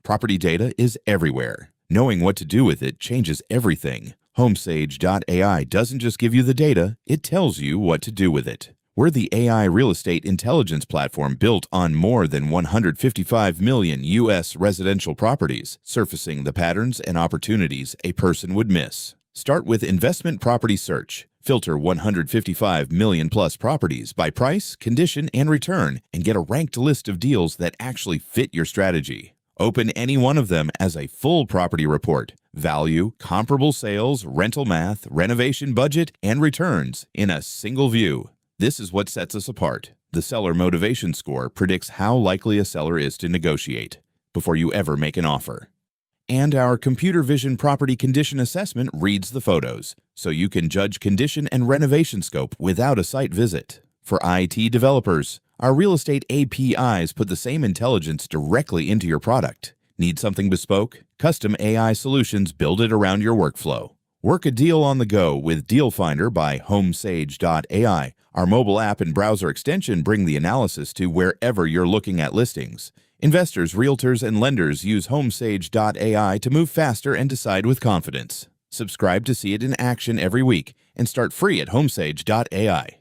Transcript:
Property data is everywhere. Knowing what to do with it changes everything. Homesage.ai doesn't just give you the data, it tells you what to do with it. We're the AI real estate intelligence platform built on more than 155 million U.S. residential properties, surfacing the patterns and opportunities a person would miss. Start with investment property search. Filter 155 million plus properties by price, condition, and return, and get a ranked list of deals that actually fit your strategy. Open any one of them as a full property report. Value, comparable sales, rental math, renovation budget, and returns in a single view. This is what sets us apart. The Seller Motivation Score predicts how likely a seller is to negotiate before you ever make an offer. And our computer vision property condition assessment reads the photos, so you can judge condition and renovation scope without a site visit. For IT developers, our real estate APIs put the same intelligence directly into your product. Need something bespoke? Custom AI solutions build it around your workflow. Work a deal on the go with Deal Finder by Homesage.ai. Our mobile app and browser extension bring the analysis to wherever you're looking at listings. Investors, realtors, and lenders use Homesage.ai to move faster and decide with confidence. Subscribe to see it in action every week and start free at Homesage.ai.